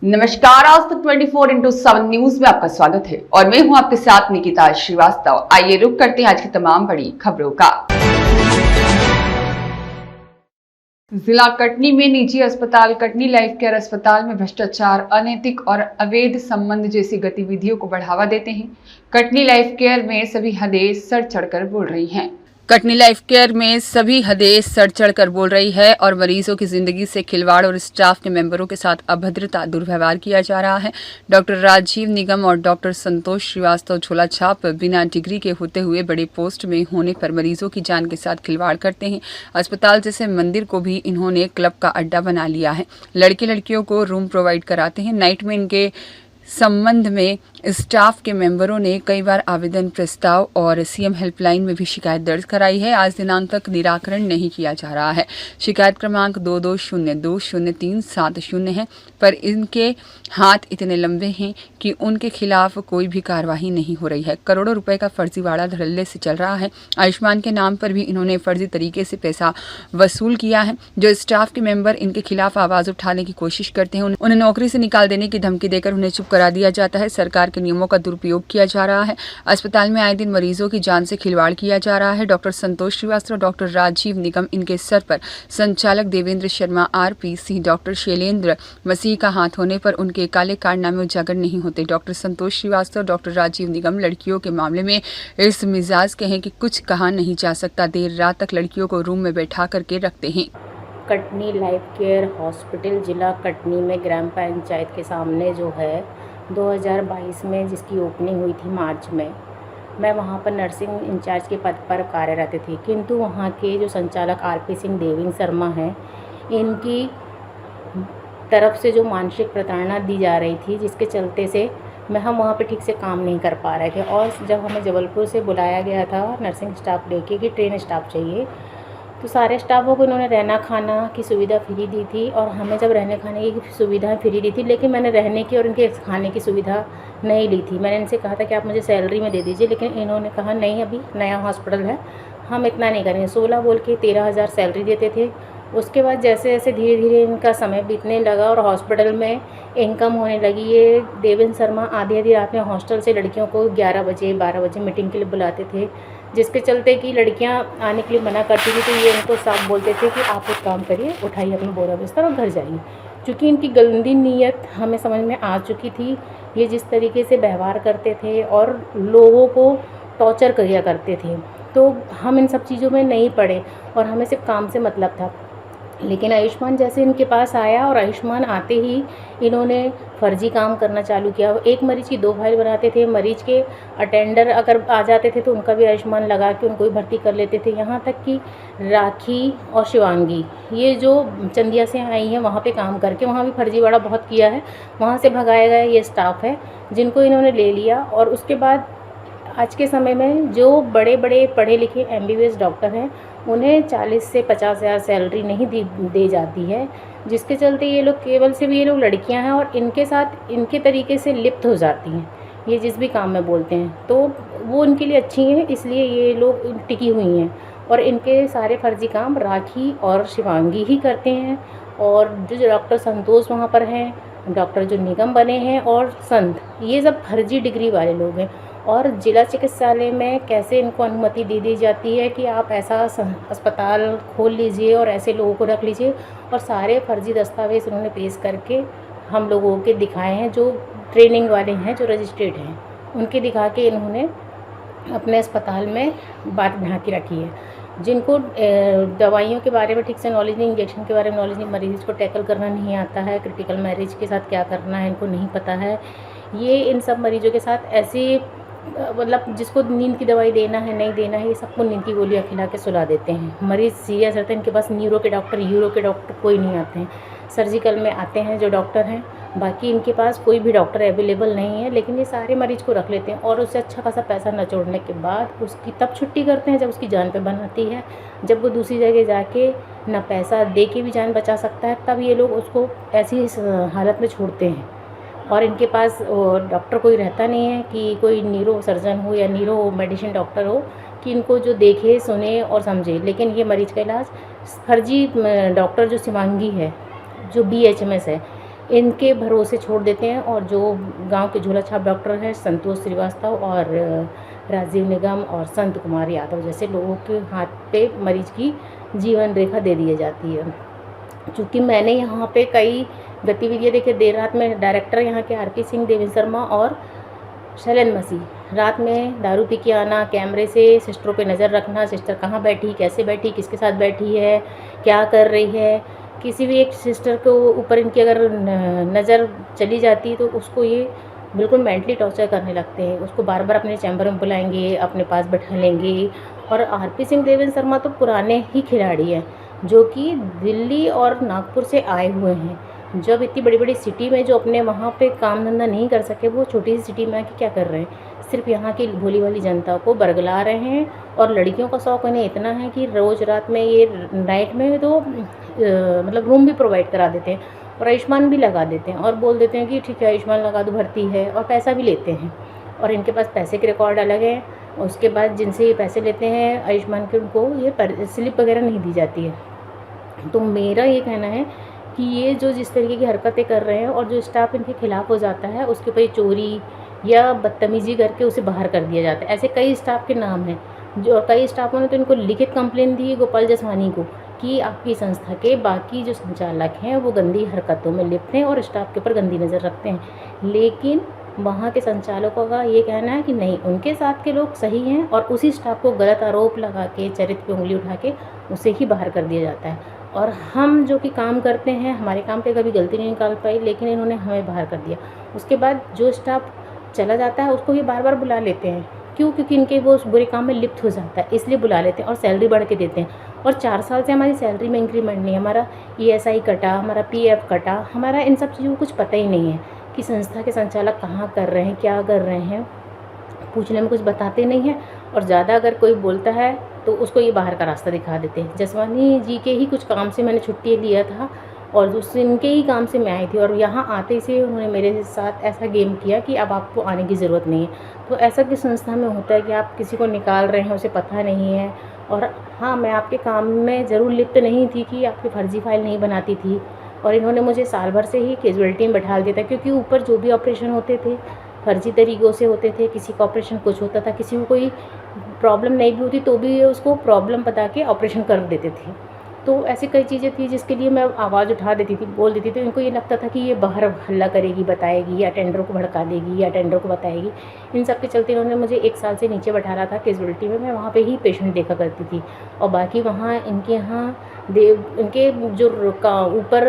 नमस्कार, आज तक 24/7 न्यूज में आपका स्वागत है और मैं हूं आपके साथ निकिता श्रीवास्तव। आइए रुक करते हैं आज की तमाम बड़ी खबरों का। जिला कटनी में निजी अस्पताल कटनी लाइफ केयर अस्पताल में भ्रष्टाचार, अनैतिक और अवैध संबंध जैसी गतिविधियों को बढ़ावा देते हैं। कटनी लाइफ केयर में सभी हदें सर चढ़कर बोल रही हैं। कटनी लाइफ केयर में सभी हदें सर चढ़कर बोल रही है और मरीजों की जिंदगी से खिलवाड़ और स्टाफ के मेंबरों के साथ अभद्रता, दुर्व्यवहार किया जा रहा है। डॉक्टर राजीव निगम और डॉक्टर संतोष श्रीवास्तव झोला छाप बिना डिग्री के होते हुए बड़े पोस्ट में होने पर मरीजों की जान के साथ खिलवाड़ करते हैं। अस्पताल जैसे मंदिर को भी इन्होंने क्लब का अड्डा बना लिया है। लड़के लड़कियों को रूम प्रोवाइड कराते हैं। नाइट में इनके संबंध में स्टाफ के मेंबरों ने कई बार आवेदन प्रस्ताव और सीएम हेल्पलाइन में भी शिकायत दर्ज कराई है। आज दिनांक तक निराकरण नहीं किया जा रहा है। शिकायत क्रमांक 22020370 है, पर इनके हाथ इतने लंबे हैं कि उनके खिलाफ कोई भी कार्रवाई नहीं हो रही है। करोड़ों रुपए का फर्जीवाड़ा धड़ल्ले से चल रहा है। आयुष्मान के नाम पर भी इन्होंने फर्जी तरीके से पैसा वसूल किया है। जो स्टाफ के मेंबर इनके खिलाफ आवाज उठाने की कोशिश करते हैं, उन्हें नौकरी से निकाल देने की धमकी देकर उन्हें चुप करा दिया जाता है। सरकार के नियमों का दुरुपयोग किया जा रहा है। अस्पताल में आए दिन मरीजों की जान से खिलवाड़ किया जा रहा है। डॉक्टर संतोष श्रीवास्तव, डॉक्टर राजीव निगम, इनके सर पर संचालक देवेंद्र शर्मा RPC, डॉक्टर शैलेंद्र मसीह का हाथ होने पर उनके काले कारनामे उजागर नहीं होते। डॉक्टर संतोष श्रीवास्तव, डॉक्टर राजीव निगम लड़कियों के मामले में इस मिजाज के हैं कि कुछ कहा नहीं जा सकता। देर रात तक लड़कियों को रूम में बैठा करके रखते हैं। कटनी लाइफ केयर हॉस्पिटल जिला कटनी में ग्राम पंचायत के सामने जो है 2022 में जिसकी ओपनिंग हुई थी मार्च में, मैं वहाँ पर नर्सिंग इंचार्ज के पद पर कार्यरत थी। किंतु वहाँ के जो संचालक RP सिंह देवेंद्र शर्मा हैं, इनकी तरफ से जो मानसिक प्रताड़ना दी जा रही थी, जिसके चलते से हम वहाँ पे ठीक से काम नहीं कर पा रहे थे। और जब हमें जबलपुर से बुलाया गया था नर्सिंग स्टाफ लेके कि ट्रेन स्टाफ चाहिए, तो सारे स्टाफों को इन्होंने रहना खाना की सुविधा फ्री दी थी और हमें जब रहने खाने की सुविधा फ्री दी थी, लेकिन मैंने रहने की और इनके खाने की सुविधा नहीं ली थी। मैंने इनसे कहा था कि आप मुझे सैलरी में दे दीजिए, लेकिन इन्होंने कहा नहीं, अभी नया हॉस्पिटल है, हम इतना नहीं करेंगे। 16 बोल के 13,000 सैलरी देते थे। उसके बाद जैसे जैसे धीरे धीरे इनका समय बीतने लगा और हॉस्पिटल में इनकम होने लगी, ये देवेंद्र शर्मा आधी आधी रात में हॉस्टल से लड़कियों को 11 बजे 12 बजे मीटिंग के लिए बुलाते थे, जिसके चलते कि लड़कियां आने के लिए मना करती थी, तो ये उनको साफ बोलते थे कि आप एक काम करिए, उठाइए अपना बोरा बिस्तर और घर जाइए। चूँकि इनकी गंदी नीयत हमें समझ में आ चुकी थी। ये जिस तरीके से व्यवहार करते थे और लोगों को टॉर्चर किया करते थे, तो हम इन सब चीज़ों में नहीं पड़े और हमें सिर्फ काम से मतलब था। लेकिन आयुष्मान जैसे इनके पास आया और आयुष्मान आते ही इन्होंने फर्जी काम करना चालू किया। एक मरीज़ की 2 फाइल बनाते थे। मरीज़ के अटेंडर अगर आ जाते थे तो उनका भी आयुष्मान लगा के उनको भी भर्ती कर लेते थे। यहाँ तक कि राखी और शिवांगी, ये जो चंदिया से आई हैं, वहाँ पे काम करके वहाँ भी फर्जीवाड़ा बहुत किया है। वहाँ से भगाया गया ये स्टाफ है जिनको इन्होंने ले लिया। और उसके बाद आज के समय में जो बड़े बड़े पढ़े लिखे MBBS डॉक्टर हैं, उन्हें 40 से 50,000 सैलरी नहीं दी जाती है, जिसके चलते ये लोग केवल सिर्फ ये लोग लड़कियां हैं और इनके साथ इनके तरीके से लिप्त हो जाती हैं। ये जिस भी काम में बोलते हैं तो वो इनके लिए अच्छी हैं, इसलिए ये लोग टिकी हुई हैं। और इनके सारे फर्जी काम राखी और शिवांगी ही करते हैं। और जो डॉक्टर संतोष वहाँ पर हैं, डॉक्टर जो निगम बने हैं और संत, ये सब फर्जी डिग्री वाले लोग हैं। और जिला चिकित्सालय में कैसे इनको अनुमति दे दी जाती है कि आप ऐसा अस्पताल खोल लीजिए और ऐसे लोगों को रख लीजिए, और सारे फर्जी दस्तावेज़ उन्होंने पेश करके हम लोगों के दिखाए हैं, जो ट्रेनिंग वाले हैं, जो रजिस्ट्रेड हैं, उनके दिखा के इन्होंने अपने अस्पताल में बात बना के रखी है। जिनको दवाइयों के बारे में ठीक से नॉलेज नहीं, इंजेक्शन के बारे में नॉलेज नहीं, मरीज़ को टैकल करना नहीं आता है, क्रिटिकल मैरिज के साथ क्या करना है इनको नहीं पता है। ये इन सब मरीजों के साथ ऐसी मतलब जिसको नींद की दवाई देना है नहीं देना है, ये सबको नींद की गोलियाँ खिला के सुला देते हैं। मरीज़ सीरियस रहते हैं, इनके पास न्यूरो के डॉक्टर, यूरो के डॉक्टर कोई नहीं आते हैं। सर्जिकल में आते हैं जो डॉक्टर हैं, बाकी इनके पास कोई भी डॉक्टर अवेलेबल नहीं है। लेकिन ये सारे मरीज़ को रख लेते हैं और उससे अच्छा खासा पैसा नचोड़ने के बाद उसकी तब छुट्टी करते हैं जब उसकी जान पे बन आती है। जब वो दूसरी जगह जाके ना पैसा दे के भी जान बचा सकता है, तब ये लोग उसको ऐसी हालत में छोड़ते हैं। और इनके पास डॉक्टर कोई रहता नहीं है कि कोई न्यूरो सर्जन हो या न्यूरो मेडिसिन डॉक्टर हो कि इनको जो देखे सुने और समझे। लेकिन ये मरीज़ का इलाज फर्जी डॉक्टर जो शिवांगी है, जो BHMS है, इनके भरोसे छोड़ देते हैं और जो गांव के झोला छाप डॉक्टर हैं संतोष श्रीवास्तव और राजीव निगम और संत कुमार यादव जैसे लोगों के हाथ पे मरीज की जीवन रेखा दे दी जाती है। चूँकि मैंने यहाँ पे कई गतिविधियाँ देखी, देर रात में डायरेक्टर यहाँ के आरपी सिंह, देवेंद्र शर्मा और शैलेंद्र मसीह रात में दारू पी के आना, कैमरे से सिस्टरों पे नज़र रखना, सिस्टर कहाँ बैठी, कैसे बैठी, किसके साथ बैठी है, क्या कर रही है, किसी भी एक सिस्टर को ऊपर इनकी अगर नज़र चली जाती तो उसको ये बिल्कुल मेंटली टॉर्चर करने लगते हैं। उसको बार बार अपने चैम्बर में बुलाएंगे, अपने पास बैठा लेंगे। और आरपी सिंह, देवेंद्र शर्मा तो पुराने ही खिलाड़ी हैं जो कि दिल्ली और नागपुर से आए हुए हैं। जब इतनी बड़ी बड़ी सिटी में जो अपने वहाँ पे काम धंधा नहीं कर सके, वो छोटी सी सिटी में आके क्या कर रहे हैं, सिर्फ यहाँ की भोली भाली जनता को बरगला रहे हैं। और लड़कियों का शौक़ इन्हें इतना है कि रोज़ रात में ये नाइट में तो मतलब रूम भी प्रोवाइड करा देते हैं और आयुष्मान भी लगा देते हैं और बोल देते हैं कि ठीक है आयुष्मान लगा दो, भर्ती है, और पैसा भी लेते हैं। और इनके पास पैसे के रिकॉर्ड अलग है। उसके बाद जिनसे ये पैसे लेते हैं आयुष्मान के, उनको ये स्लिप वगैरह नहीं दी जाती है। तो मेरा ये कहना है कि ये जो जिस तरीके की हरकतें कर रहे हैं और जो स्टाफ इनके खिलाफ़ हो जाता है, उसके ऊपर चोरी या बदतमीज़ी करके उसे बाहर कर दिया जाता है। ऐसे कई स्टाफ के नाम हैं जो कई स्टाफों ने तो इनको लिखित कंप्लेन दी है गोपाल जसवानी को कि आपकी संस्था के बाकी जो संचालक हैं वो गंदी हरकतों में लिप्त हैं और स्टाफ के ऊपर गंदी नज़र रखते हैं। लेकिन वहाँ के संचालकों का ये कहना है कि नहीं, उनके साथ के लोग सही हैं और उसी स्टाफ को गलत आरोप लगा के, चरित्र पे उंगली उठा के उसे ही बाहर कर दिया जाता है। और हम जो कि काम करते हैं, हमारे काम पे कभी गलती नहीं निकाल पाई, लेकिन इन्होंने हमें बाहर कर दिया। उसके बाद जो स्टाफ चला जाता है उसको ये बार बार बुला लेते हैं। क्यों? क्योंकि इनके वो उस बुरे काम में लिप्त हो जाता है, इसलिए बुला लेते हैं और सैलरी बढ़ के देते हैं। और 4 साल से हमारी सैलरी में इंक्रीमेंट नहीं है, हमारा ESI कटा, हमारा PF कटा, हमारा इन सब चीज़ों को कुछ पता ही नहीं है कि संस्था के संचालक कहाँ कर रहे हैं, क्या कर रहे हैं, पूछने में कुछ बताते नहीं हैं। और ज़्यादा अगर कोई बोलता है तो उसको ये बाहर का रास्ता दिखा देते हैं। जसवानी जी के ही कुछ काम से मैंने छुट्टी लिया था और इनके ही काम से मैं आई थी, और यहाँ आते से उन्होंने मेरे साथ ऐसा गेम किया कि अब आपको आने की ज़रूरत नहीं है। तो ऐसा किस संस्था में होता है कि आप किसी को निकाल रहे हैं, उसे पता नहीं है। और हाँ, मैं आपके काम में ज़रूर लिप्त नहीं थी कि आपकी फर्जी फाइल नहीं बनाती थी, और इन्होंने मुझे साल भर से ही कैजुअलिटी में बैठा दिया था, क्योंकि ऊपर जो भी ऑपरेशन होते थे फर्जी तरीक़ों से होते थे। किसी का ऑपरेशन कुछ होता था, किसी को कोई प्रॉब्लम नहीं भी होती तो भी उसको प्रॉब्लम बता के ऑपरेशन कर देते थे। तो ऐसी कई चीज़ें थी जिसके लिए मैं आवाज़ उठा देती थी, बोल देती थी। इनको ये लगता था कि ये बाहर हल्ला करेगी, बताएगी, या टेंडर को भड़का देगी, या टेंडर को बताएगी। इन सब के चलते इन्होंने मुझे 1 साल से नीचे बैठा रहा था कैजुअलिटी में। मैं वहाँ पे ही पेशेंट देखा करती थी, और बाकी वहाँ इनके यहाँ इनके जो ऊपर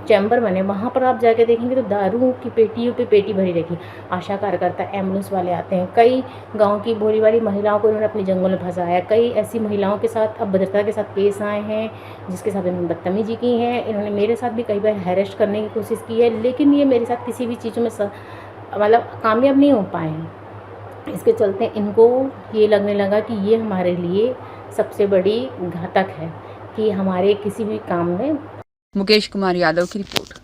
चैम्बर बने, वहाँ पर आप जाके देखेंगे तो दारू की पेटियों पे पेटी भरी रखी। आशा कार्यकर्ता, एम्बुलेंस वाले आते हैं। कई गाँव की भोली वाली महिलाओं को इन्होंने अपने जंगल में फंसाया। कई ऐसी महिलाओं के साथ अभद्रता के साथ पेश आए हैं जिसके साथ इन्होंने बदतमीजी की है। इन्होंने मेरे साथ भी कई बार हैरेस्ट करने की कोशिश की है, लेकिन ये मेरे साथ किसी भी चीज़ों में मतलब कामयाब नहीं हो पाए हैं। इसके चलते इनको ये लगने लगा कि ये हमारे लिए सबसे बड़ी घातक है कि हमारे किसी भी काम में। मुकेश कुमार यादव की रिपोर्ट।